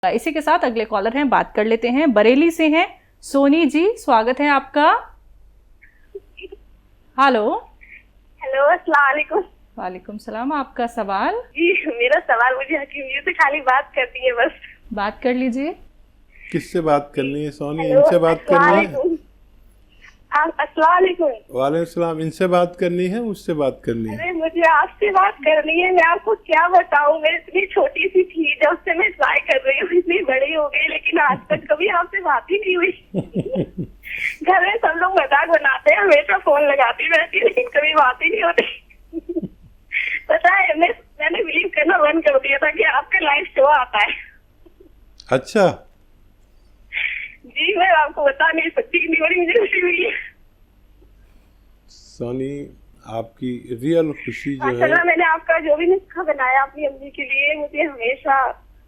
इसी के साथ अगले कॉलर हैं, बात कर लेते हैं। बरेली से हैं सोनी जी, स्वागत है आपका। हेलो। हेलो, अस्सलाम वालेकुम। वालेकुम सलाम। आपका सवाल? जी, मेरा सवाल, मुझे हकीम जी से खाली बात करनी है बस। बात कर लीजिए। किससे बात करनी है सोनी? इनसे बात करनी है? अस्सलाम वालेकुम। वालेकुम सलाम। इनसे बात करनी है, उससे बात करनी है? अरे मुझे आपसे बात करनी है। मैं आपको क्या बताऊं, मैं इतनी छोटी सी थी जब से मैं ट्राई कर रही हूँ, इतनी बड़ी हो गई लेकिन आज तक कभी आपसे बात ही नहीं हुई। घर में सब लोग मजाक बनाते हैं, हमेशा फोन लगाती रहती लेकिन कभी बात ही नहीं होती। पता है, मैंने बिलीव करना बंद कर दिया था कि आपका लाइव शो आता है। अच्छा जी, मैं आपको बता नहीं सकती कितनी बड़ी मुझे खुशी मिली है। सोनी, आपकी रियल खुशी जो है, माशाल्लाह, मैंने आपका जो भी नुस्खा बनाया अपनी अम्मी के लिए, मुझे हमेशा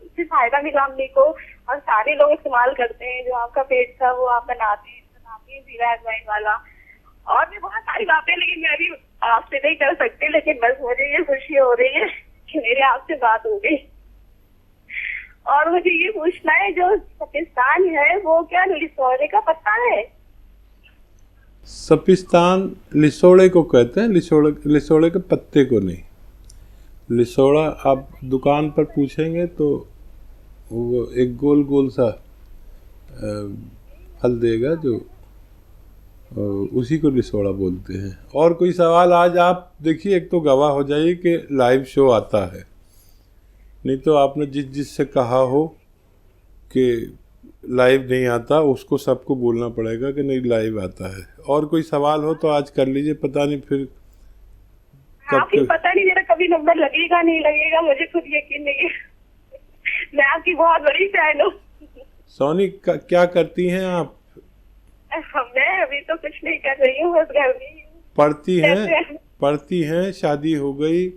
उससे फायदा मिला अम्मी को, और सारे लोग इस्तेमाल करते हैं। जो आपका पेट था वो आप बनाते हैं जीरा अजवाइन वाला, और भी बहुत सारी बातें, लेकिन मैं अभी आपसे नहीं कर सकती। लेकिन बस मुझे ये खुशी हो रही है कि मेरे आपसे बात हो गई। और मुझे ये पूछना है, जो सपिस्तान है वो क्या लिसोड़े का पत्ता है? सपिस्तान लिसोड़े को कहते हैं, लिसोड़े के पत्ते को नहीं। लिसोड़ा आप दुकान पर पूछेंगे तो वो एक गोल गोल सा फल देगा, जो उसी को लिसोड़ा बोलते हैं। और कोई सवाल? आज आप देखिए, एक तो गवाह हो जाइए कि लाइव शो आता है, नहीं तो आपने जिससे कहा हो कि लाइव नहीं आता, उसको सबको बोलना पड़ेगा कि नहीं लाइव आता है। और कोई सवाल हो तो आज कर लीजिए, पता नहीं फिर कब तक। पता नहीं मेरा कभी नंबर लगेगा नहीं लगेगा, मुझे खुद यकीन नहीं है। मैं आपकी बहुत बड़ी फैन हूँ। सोनी, क्या करती हैं आप? मैं अभी तो कुछ नहीं कर रही हूँ, बस घर में ही। पढ़ती हैं, शादी हो गई,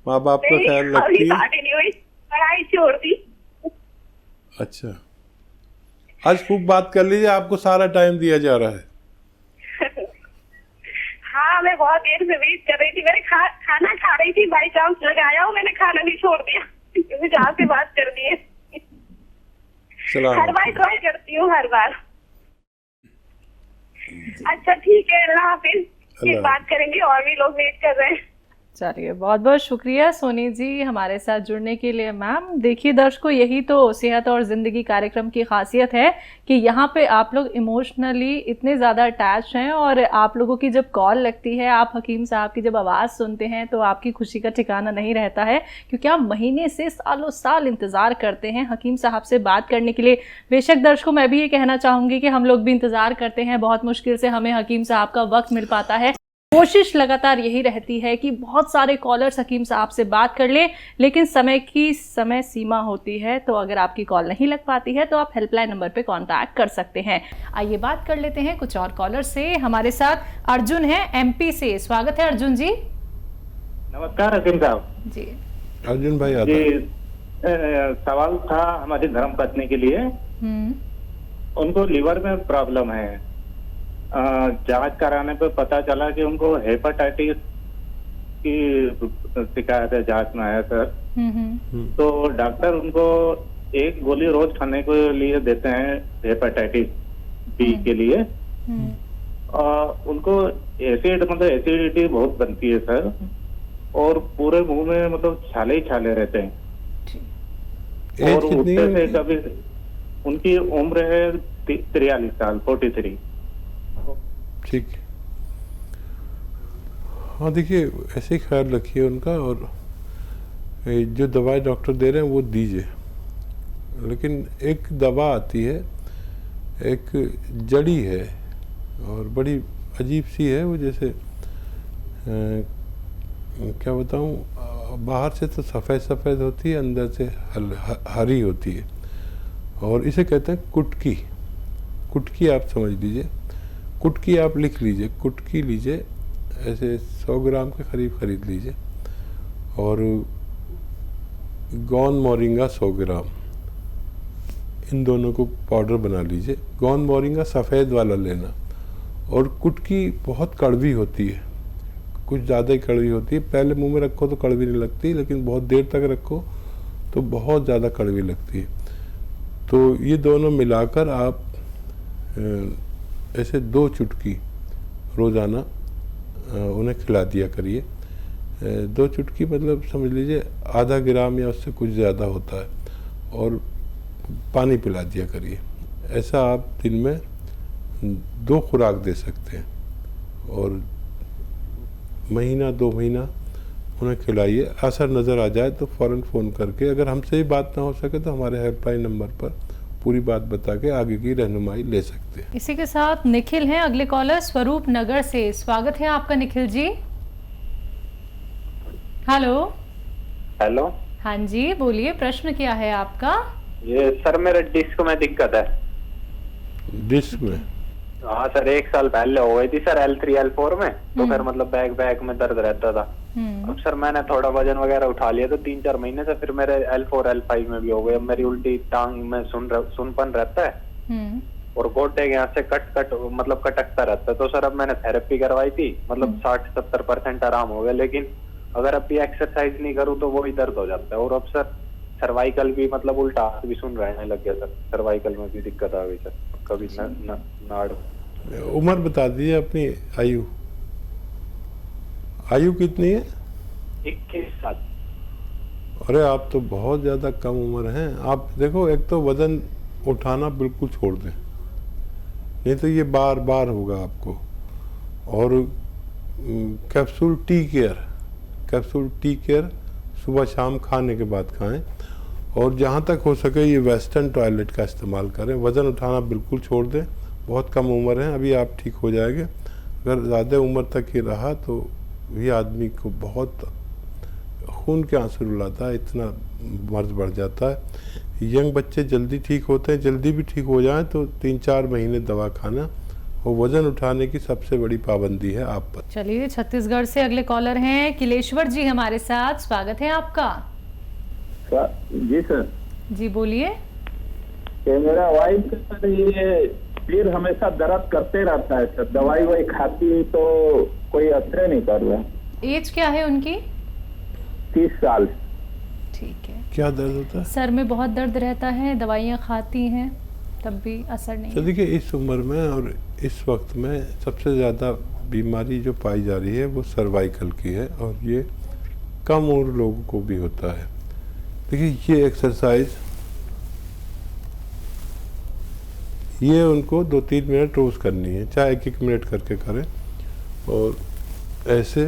माँ बाप का ख्याल रखती है? शादी नहीं हुई, पढ़ाई छोड़ दी। अच्छा, आज खूब बात कर लीजिए, आपको सारा टाइम दिया जा रहा है। हाँ, मैं बहुत देर से वेट कर रही थी। मैंने खाना खा रही थी, बाई चांस लगाया हूँ, मैंने खाना नहीं छोड़ दिया क्योंकि जहाँ से बात करनी है। हर बार ट्राई करती हूँ, हर बार। अच्छा ठीक है, अल्लाह हाफिज। फिर बात करेंगे, और भी लोग वेट कर रहे हैं। चलिए, बहुत बहुत शुक्रिया सोनी जी हमारे साथ जुड़ने के लिए। मैम देखिए दर्शकों, यही तो सेहत और ज़िंदगी कार्यक्रम की खासियत है कि यहाँ पे आप लोग इमोशनली इतने ज़्यादा अटैच हैं, और आप लोगों की जब कॉल लगती है, आप हकीम साहब की जब आवाज़ सुनते हैं, तो आपकी खुशी का ठिकाना नहीं रहता है, क्योंकि आप महीने से सालों साल इंतज़ार करते हैं हकीम साहब से बात करने के लिए। बेशक दर्शकों, मैं भी ये कहना चाहूँगी कि हम लोग भी इंतज़ार करते हैं, बहुत मुश्किल से हमें हकीम साहब का वक्त मिल पाता है। कोशिश लगातार यही रहती है कि बहुत सारे कॉलर्स हकीम साहब से बात कर लें, लेकिन समय सीमा होती है, तो अगर आपकी कॉल नहीं लग पाती है तो आप हेल्पलाइन नंबर पे कांटेक्ट कर सकते हैं। आइए बात कर लेते हैं कुछ और कॉलर से। हमारे साथ अर्जुन है एमपी से, स्वागत है अर्जुन जी। नमस्कार हकीम साहब जी। अर्जुन भाई जी, सवाल था हमारी धर्म पत्नी के लिए। उनको लीवर में प्रॉब्लम है। जांच कराने पे पता चला कि उनको हेपेटाइटिस की शिकायत है, जांच में आया सर। तो डॉक्टर उनको एक गोली रोज खाने के लिए देते हैं हेपेटाइटिस बी के लिए। उनको एसिडिटी बहुत बनती है सर, और पूरे मुंह में मतलब छाले ही छाले रहते हैं। और उठते से कभी, उनकी उम्र है 43 साल, 43। ठीक। हाँ देखिए, ऐसे ही ख्याल रखिए उनका, और जो दवाई डॉक्टर दे रहे हैं वो दीजिए। लेकिन एक दवा आती है, एक जड़ी है और बड़ी अजीब सी है वो, जैसे क्या बताऊँ, बाहर से तो सफ़ेद सफ़ेद होती है, अंदर से हरी होती है, और इसे कहते हैं कुटकी। कुटकी आप समझ लीजिए, कुटकी आप लिख लीजिए, कुटकी लीजिए, ऐसे 100 ग्राम के करीब खरीद लीजिए, और गोंद मोरिंगा 100 ग्राम, इन दोनों को पाउडर बना लीजिए। गोंद मोरिंगा सफ़ेद वाला लेना। और कुटकी बहुत कड़वी होती है, कुछ ज़्यादा ही कड़वी होती है। पहले मुंह में रखो तो कड़वी नहीं लगती, लेकिन बहुत देर तक रखो तो बहुत ज़्यादा कड़वी लगती है। तो ये दोनों मिलाकर आप ऐसे 2 चुटकी रोज़ाना उन्हें खिला दिया करिए। 2 चुटकी मतलब समझ लीजिए आधा ग्राम या उससे कुछ ज़्यादा होता है, और पानी पिला दिया करिए। ऐसा आप दिन में 2 खुराक दे सकते हैं, और महीना 2 महीना उन्हें खिलाइए। असर नज़र आ जाए तो फ़ौरन फ़ोन करके, अगर हमसे ही बात ना हो सके तो हमारे हेल्पलाइन नंबर पर पूरी बात बता के आगे की रहनुमाई ले सकते हैं। इसी के साथ निखिल हैं अगले कॉलर स्वरूप नगर से। स्वागत है आपका निखिल जी। हेलो। हेलो। हाँ जी बोलिए, प्रश्न क्या है आपका? ये सर मेरे डिस्क में दिक्कत है। डिस्क में? हाँ सर, 1 साल पहले हो गई थी सर L3 L4 में, तो फिर मतलब बैक में दर्द रहता था। अब सर मैंने थोड़ा वजन वगैरह उठा लिया तो 3-4 महीने से फिर मेरे L4 L5 में भी हो गई। अब मेरी उल्टी टांग में सुनपन रहता है, और गोटे के यहाँ से मतलब कटकता रहता है। तो सर अब मैंने थेरेपी करवाई थी, मतलब 60-70% आराम हो गया, लेकिन अगर अब भी एक्सरसाइज नहीं करूँ तो वही दर्द हो जाता है। और अब सर सर्वाइकल भी मतलब उल्टा भी सुन रहने लग गया सर, सर्वाइकल में भी दिक्कत आ गई सर, कभी नाड़। उम्र बता दीजिए अपनी। आयु कितनी है? 21 साल। अरे आप तो बहुत ज़्यादा कम उम्र हैं। आप देखो, एक तो वज़न उठाना बिल्कुल छोड़ दें, नहीं तो ये बार बार होगा आपको। और कैप्सूल टी केयर सुबह शाम खाने के बाद खाएं, और जहाँ तक हो सके ये वेस्टर्न टॉयलेट का इस्तेमाल करें। वज़न उठाना बिल्कुल छोड़ दें। बहुत कम उम्र है अभी, आप ठीक हो जाएंगे। अगर ज़्यादा उम्र तक ये रहा तो ये आदमी को बहुत खून के आंसू रुलाता है, इतना मर्ज बढ़ जाता है। यंग बच्चे जल्दी ठीक होते हैं, जल्दी भी ठीक हो जाएं तो 3-4 महीने दवा खाना, और वज़न उठाने की सबसे बड़ी पाबंदी है आप पर। चलिए, छत्तीसगढ़ से अगले कॉलर हैं किलेश्वर जी हमारे साथ। स्वागत है आपका। जी सर। जी बोलिए। मेरा वाइफ सर ये फिर हमेशा दर्द करते रहता है सर, दवाई वही खाती तो कोई असर नहीं कर रहा। एज क्या है उनकी? 30 साल। ठीक है। क्या दर्द होता है? सर में बहुत दर्द रहता है, दवाइयाँ खाती हैं तब भी असर नहीं। तो देखिए, इस उम्र में और इस वक्त में सबसे ज़्यादा बीमारी जो पाई जा रही है वो सर्वाइकल की है, और ये कम उम्र लोगों को भी होता है। देखिए, ये एक्सरसाइज ये उनको 2-3 मिनट रोज़ करनी है, चाहे 1-1 मिनट करके करें, और ऐसे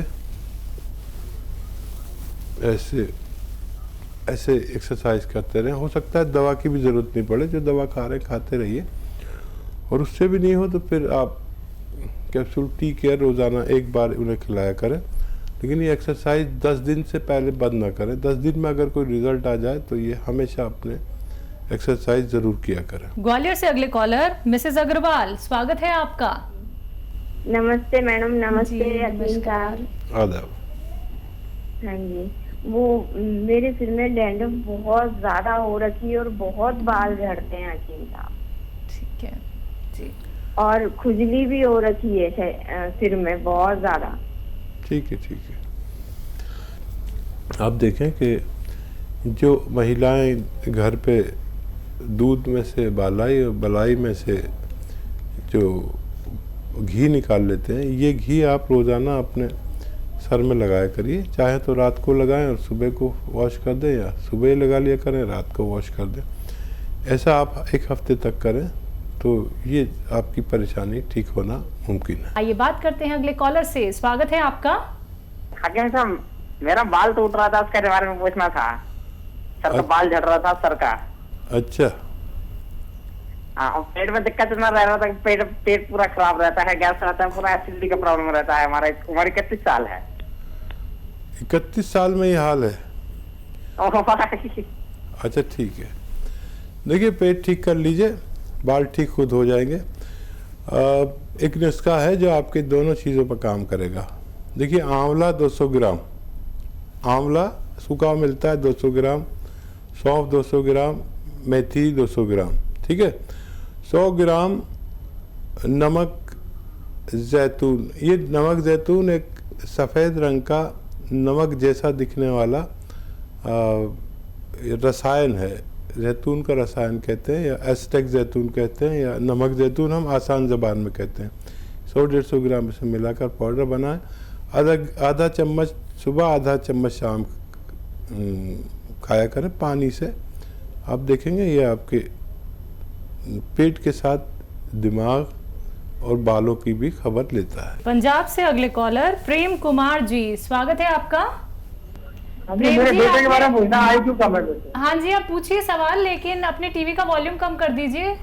एक्सरसाइज करते रहें। हो सकता है दवा की भी ज़रूरत नहीं पड़े, जो दवा खा रहे हैं खाते रहिए, और उससे भी नहीं हो तो फिर आप कैप्सूल टी केयर रोज़ाना 1 बार उन्हें खिलाया करें। लेकिन ये एक्सरसाइज 10 दिन से पहले बंद ना करें। 10 दिन में अगर कोई रिजल्ट आ जाए तो ये हमेशा अपने एक्सरसाइज ज़रूर किया करें। ग्वालियर से अगले कॉलर मिसेज अग्रवाल, स्वागत है आपका। नमस्ते मैडम। नमस्ते। नमस्कार। आदाब। हाँ जी, वो मेरे सिर में डैंड्रफ बहुत ज्यादा हो रखी है और बहुत बाल झड़ते हैं हकीम साहब। ठीक है जी। और खुजली भी हो रखी है सिर में बहुत ज्यादा। ठीक है। आप देखें कि जो महिलाएं घर पे दूध में से बालाई और बलाई में से जो घी निकाल लेते हैं, ये घी आप रोज़ाना अपने सर में लगाया करिए। चाहे तो रात को लगाएं और सुबह को वॉश कर दें, या सुबह लगा लिया करें, रात को वॉश कर दें। ऐसा आप 1 हफ्ते तक करें तो ये आपकी परेशानी ठीक होना मुमकिन है। आइए बात करते हैं अगले कॉलर से। स्वागत है आपका। हकीम साहब, मेरा बाल टूट रहा था, उसके बारे में पूछना था। सर का बाल झड़ रहा था सर का। अच्छा। हाँ, पेट में दिक्कत न रह रहा था, पेट पूरा खराब रहता है, गैस रहता है, पूरा एसिडिटी का प्रॉब्लम रहता है। हमारा उम्र 31 साल है। 31 साल में ये हाल है? अच्छा ठीक है। देखिए, पेट ठीक कर लीजिए, बाल ठीक खुद हो जाएंगे। एक नुस्खा है जो आपके दोनों चीज़ों पर काम करेगा। देखिए, आंवला 200 ग्राम, आंवला सूखा मिलता है 200 ग्राम, सौंफ 200 ग्राम, मेथी 200 ग्राम, ठीक है। 100 ग्राम नमक जैतून। ये नमक जैतून एक सफ़ेद रंग का नमक जैसा दिखने वाला रसायन है, जैतून का रसायन कहते हैं, या एस्टेक जैतून कहते हैं, या नमक जैतून हम आसान ज़बान में कहते हैं। 100-150 ग्राम इसे मिलाकर पाउडर बनाएं। आधा चम्मच सुबह, आधा चम्मच शाम खाया करें पानी से। आप देखेंगे ये आपके पेट के साथ दिमाग और बालों की भी खबर लेता है। पंजाब से अगले कॉलर प्रेम कुमार जी, स्वागत है आपका। मेरे बेटे के बारे में पूछना, IQ कम है बेटे। हाँ जी, आप पूछिए सवाल, लेकिन अपने टीवी का वॉल्यूम कम कर दीजिए।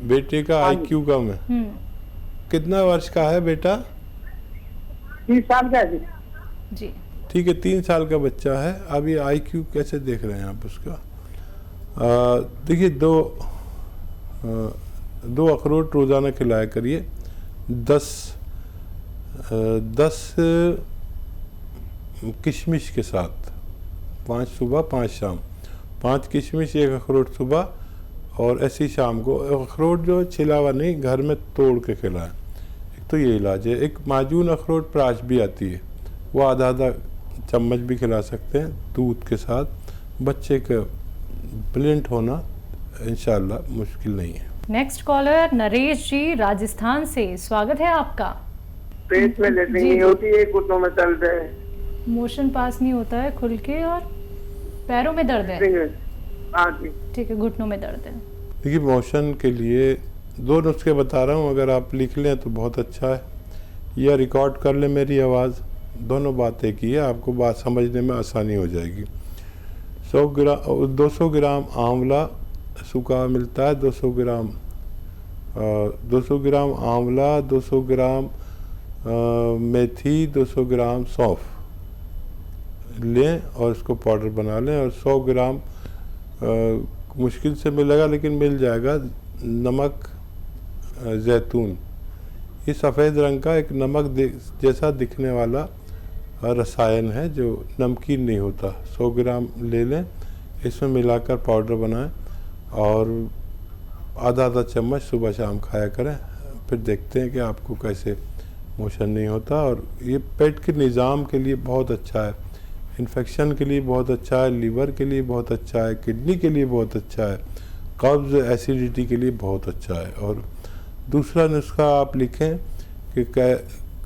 बेटे का IQ कम है। कितना वर्ष का है बेटा? 30 साल का है जी। ठीक है, 3 साल का बच्चा है। अब ये IQ कैसे देख रहे हैं आप उसका? देखिए, दो अखरोट रोज़ाना खिलाया करिए। 10 किशमिश के साथ, 5 सुबह 5 शाम, 5 किशमिश 1 अखरोट सुबह और ऐसी शाम को। अखरोट जो छिला हुआ नहीं, घर में तोड़ के खिलाएं। एक तो ये इलाज है। एक माजून अखरोट प्राश भी आती है, वो आधा चम्मच भी खिला सकते हैं दूध के साथ। बच्चे का ब्रिलियंट होना इंशाल्लाह मुश्किल नहीं है। नेक्स्ट कॉलर नरेश जी, राजस्थान से, स्वागत है आपका। पेट में लेटरिन नहीं होती है, घुटनों में दर्द है, मोशन पास नहीं होता है खुल के, और पैरों में दर्द है। हाँ जी। ठीक है, घुटनों में दर्द है। देखिए, मोशन के लिए 2 नुस्खे बता रहा हूँ, अगर आप लिख लें तो बहुत अच्छा है, या रिकॉर्ड कर लें मेरी आवाज़। दोनों बातें की है, आपको बात समझने में आसानी हो जाएगी। 200 ग्राम आंवला सूखा मिलता है, 200 ग्राम आंवला, 200 ग्राम मेथी, 200 ग्राम सौंफ लें और इसको पाउडर बना लें। और 100 ग्राम मुश्किल से मिलेगा लेकिन मिल जाएगा नमक जैतून। ये सफ़ेद रंग का एक नमक जैसा दिखने वाला रसायन है जो नमकीन नहीं होता। 100 ग्राम ले लें, इसमें मिलाकर पाउडर बनाएं और आधा चम्मच सुबह शाम खाया करें। फिर देखते हैं कि आपको कैसे मोशन नहीं होता। और ये पेट के निज़ाम के लिए बहुत अच्छा है, इन्फेक्शन के लिए बहुत अच्छा है, लीवर के लिए बहुत अच्छा है, किडनी के लिए बहुत अच्छा है, कब्ज़ एसिडिटी के लिए बहुत अच्छा है। और दूसरा नुस्खा आप लिखें कि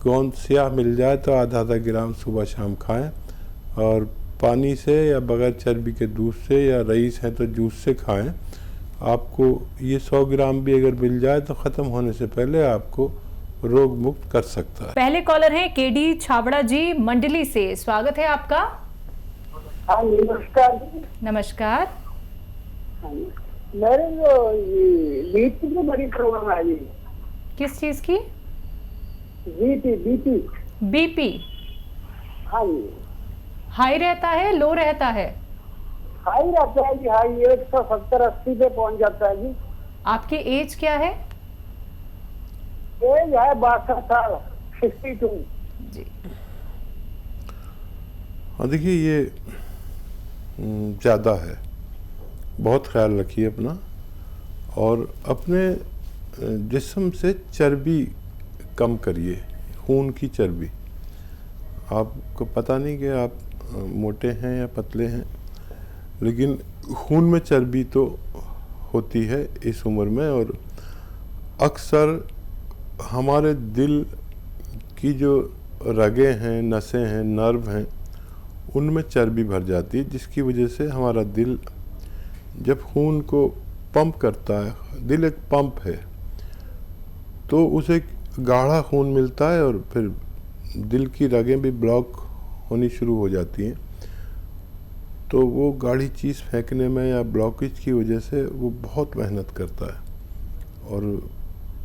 गोंद स्याह मिल जाए तो आधा ग्राम सुबह शाम खाएं, और पानी से या बगैर चर्बी के दूध से, या रईस है तो जूस से खाएं। आपको ये 100 ग्राम भी अगर मिल जाए तो ख़त्म होने से पहले आपको रोग मुक्त कर सकता है। पहले कॉलर हैं केडी छाबड़ा जी, मंडली से, स्वागत है आपका। हाँ, नमस्कार। नमस्कार। मेरे जो बीपी की बड़ी प्रॉब्लम है जी। किस चीज की? बीपी। हाँ जी। हाई रहता है, लो रहता है? हाई रहता है जी, हाई 170-80 पे पहुंच जाता है जी। आपकी एज क्या है? एज है 62 साल, 62 जी। हाँ, देखिए ये ज़्यादा है, बहुत ख्याल रखिए अपना, और अपने जिस्म से चर्बी कम करिए, खून की चर्बी। आपको पता नहीं कि आप मोटे हैं या पतले हैं, लेकिन खून में चर्बी तो होती है इस उम्र में। और अक्सर हमारे दिल की जो रगें हैं, नसें हैं, नर्व हैं, उनमें चर्बी भर जाती है, जिसकी वजह से हमारा दिल जब खून को पंप करता है, दिल एक पंप है, तो उसे गाढ़ा खून मिलता है और फिर दिल की रगें भी ब्लॉक होनी शुरू हो जाती हैं। तो वो गाढ़ी चीज़ फेंकने में या ब्लॉकेज की वजह से वो बहुत मेहनत करता है। और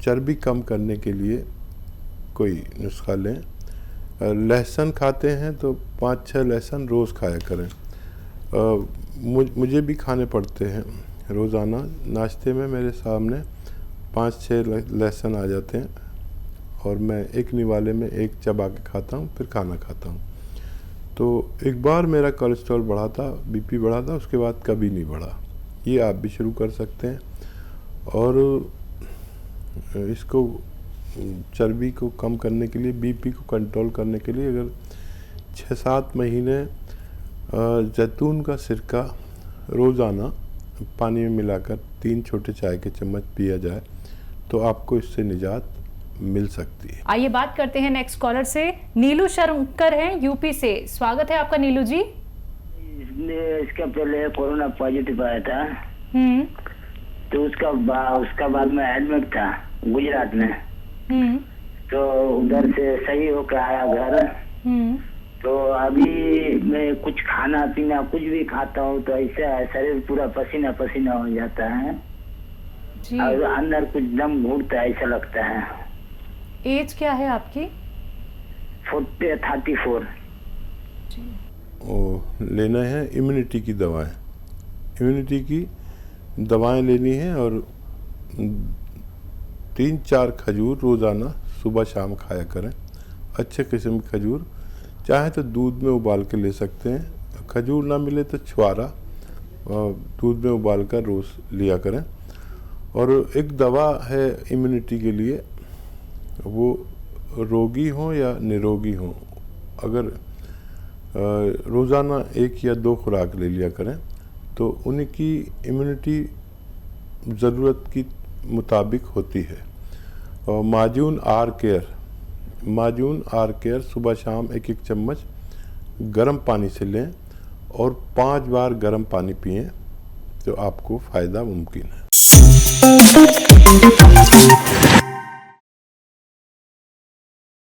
चर्बी कम करने के लिए कोई नुस्खा लें। लहसुन खाते हैं तो 5-6 लहसुन रोज़ खाया करें। मुझे भी खाने पड़ते हैं रोज़ाना। नाश्ते में मेरे सामने 5-6 लहसुन आ जाते हैं और मैं एक निवाले में एक चबा के खाता हूँ, फिर खाना खाता हूँ। तो एक बार मेरा कोलेस्ट्रॉल बढ़ा था, बीपी बढ़ा था, उसके बाद कभी नहीं बढ़ा। ये आप भी शुरू कर सकते हैं। और इसको चर्बी को कम करने के लिए, बीपी को कंट्रोल करने के लिए अगर 6-7 महीने जैतून का सिरका रोज़ाना पानी में मिलाकर 3 छोटे चाय के चम्मच पिया जाए तो आपको इससे निजात मिल सकती है। आइए बात करते हैं नेक्स्ट कॉलर से। नीलू शंकर हैं यूपी से। स्वागत है आपका नीलू जी। इसका पहले कोरोना पॉजिटिव आया था, तो उसका बाद में एडमिट था गुजरात में, तो उधर से सही होकर आया घर। तो अभी मैं कुछ खाना पीना कुछ भी खाता हूँ तो ऐसा शरीर पूरा पसीना पसीना हो जाता है और अंदर कुछ दम घुटता है, ऐसा लगता है। एज क्या है आपकी? 34। लेना है इम्यूनिटी की दवाएं। इम्यूनिटी की दवाएं लेनी है और 3-4 खजूर रोज़ाना सुबह शाम खाया करें। अच्छे किस्म की खजूर, चाहे तो दूध में उबाल के ले सकते हैं, खजूर ना मिले तो छुआरा दूध में उबाल कर रोज़ लिया करें। और एक दवा है इम्यूनिटी के लिए, वो रोगी हो या निरोगी हो, अगर रोज़ाना 1 या 2 खुराक ले लिया करें तो उनकी इम्यूनिटी ज़रूरत की मुताबिक होती है। और माजून आर केयर सुबह शाम 1-1 चम्मच गर्म पानी से लें और 5 बार गर्म पानी पिएं तो आपको फ़ायदा मुमकिन है।